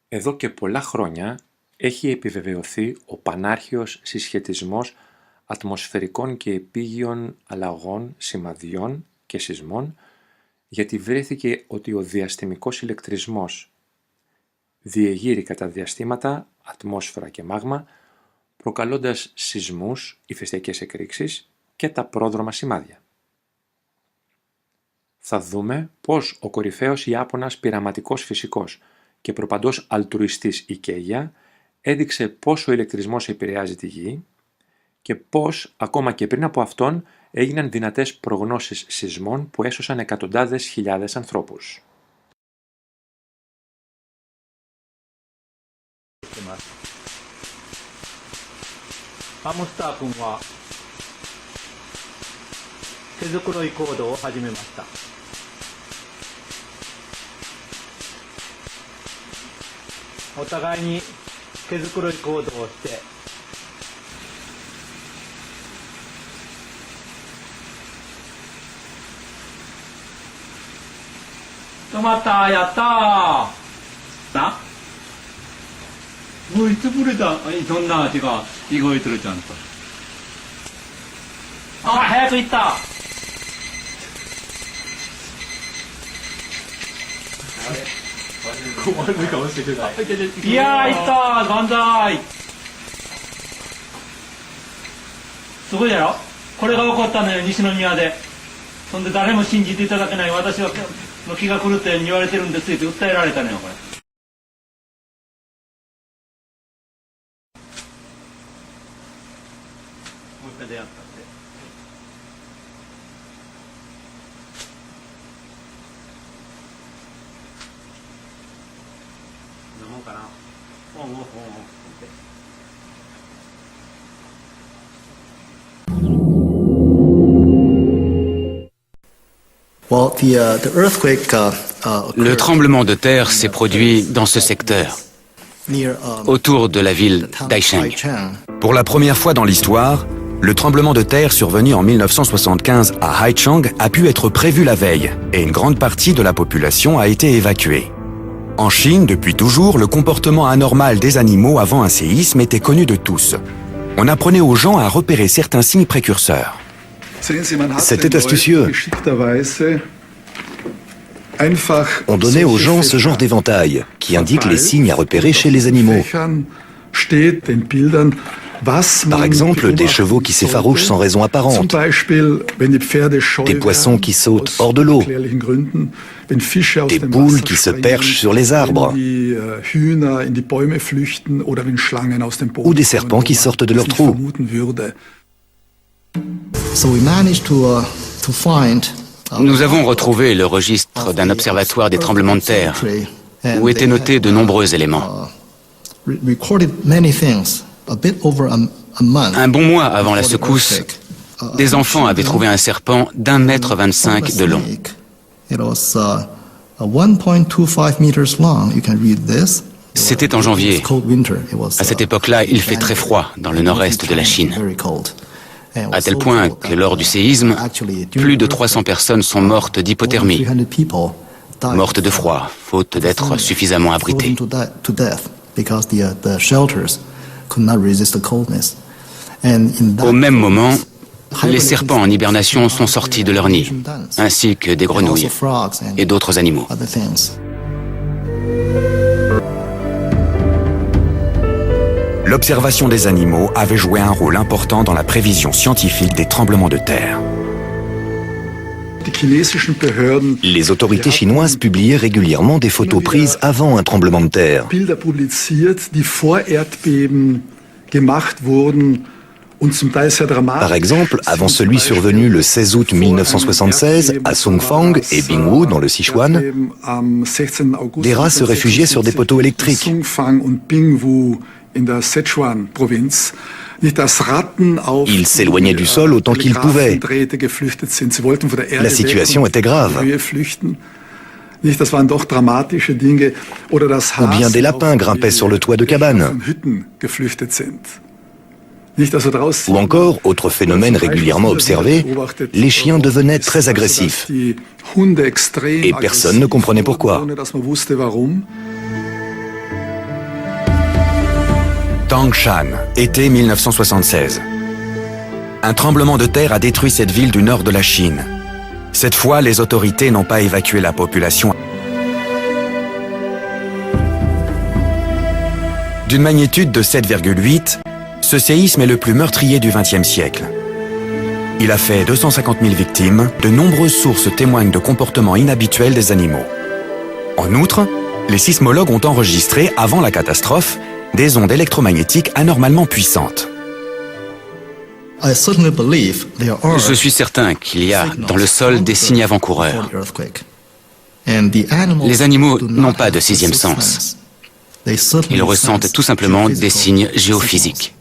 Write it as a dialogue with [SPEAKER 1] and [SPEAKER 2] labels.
[SPEAKER 1] Εδώ και πολλά χρόνια έχει επιβεβαιωθεί ο πανάρχαιος συσχετισμός ατμοσφαιρικών και επίγειων αλλαγών, σημαδιών και σεισμών, γιατί βρέθηκε ότι ο διαστημικός ηλεκτρισμός διεγείρει κατά διαστήματα ατμόσφαιρα και μάγμα, προκαλώντας σεισμούς, ηφαιστειακές εκρήξεις και τα πρόδρομα σημάδια. Θα δούμε πώς ο κορυφαίος Ιάπωνας πειραματικός φυσικός και προπαντός αλτρουιστής Ικέγια έδειξε πώς ο ηλεκτρισμός επηρεάζει τη Γη και πώς, ακόμα και πριν από αυτόν, έγιναν δυνατές προγνώσεις σεισμών που έσωσαν εκατοντάδες χιλιάδες ανθρώπους.
[SPEAKER 2] Tomata, ya está. ¿Está? もういつぶれたそんな味が意外とるちゃんと。あ、早く行った。困るかもしれない。いやー、行ったー、万歳。すごいやろ。これが起こったのよ、西宮で。そんで誰も信じていただけない私はの気が狂ったように言われてるんですって訴えられたのよ、これ。もう一回出会ったって。飲もうかな。ほんほんほんほんって。
[SPEAKER 3] Le tremblement de terre s'est produit dans ce secteur, autour de la ville d'Aicheng.
[SPEAKER 4] Pour la première fois dans l'histoire, le tremblement de terre survenu en 1975 à Haichang a pu être prévu la veille et une grande partie de la population a été évacuée. En Chine, depuis toujours, le comportement anormal des animaux avant un séisme était connu de tous. On apprenait aux gens à repérer certains signes précurseurs.
[SPEAKER 5] C'était astucieux. On donnait aux gens ce genre d'éventail qui indique les signes à repérer chez les animaux. Par exemple, des chevaux qui s'effarouchent sans raison apparente, des poissons qui sautent hors de l'eau, des poules qui se perchent sur les arbres, ou des serpents qui sortent de leur trou.
[SPEAKER 3] Nous avons retrouvé le registre d'un observatoire des tremblements de terre, où étaient notés de nombreux éléments. Un bon mois avant la secousse, des enfants avaient trouvé un serpent d'1,25 m de long. C'était en janvier. À cette époque-là, il fait très froid dans le nord-est de la Chine. À tel point que lors du séisme, plus de 300 personnes sont mortes d'hypothermie, mortes de froid, faute d'être suffisamment abritées. Au même moment, les serpents en hibernation sont sortis de leur nid, ainsi que des grenouilles et d'autres animaux.
[SPEAKER 4] L'observation des animaux avait joué un rôle important dans la prévision scientifique des tremblements de terre.
[SPEAKER 5] Les autorités chinoises publiaient régulièrement des photos prises avant un tremblement de terre. Par exemple, avant celui survenu le 16 août 1976 à Songfang et Bingwu dans le Sichuan, des rats se réfugiaient sur des poteaux électriques. Ils s'éloignaient du sol autant qu'ils pouvaient. La situation était grave. Ou bien des lapins grimpaient sur le toit de cabanes. Ou encore, autre phénomène régulièrement observé, les chiens devenaient très agressifs. Et personne ne comprenait pourquoi.
[SPEAKER 4] Tangshan, été 1976. Un tremblement de terre a détruit cette ville du nord de la Chine. Cette fois, les autorités n'ont pas évacué la population. D'une magnitude de 7,8, ce séisme est le plus meurtrier du XXe siècle. Il a fait 250 000 victimes, de nombreuses sources témoignent de comportements inhabituels des animaux. En outre, les sismologues ont enregistré, avant la catastrophe, des ondes électromagnétiques anormalement puissantes.
[SPEAKER 3] Je suis certain qu'il y a dans le sol des signes avant-coureurs. Les animaux n'ont pas de sixième sens. Ils ressentent tout simplement des signes géophysiques.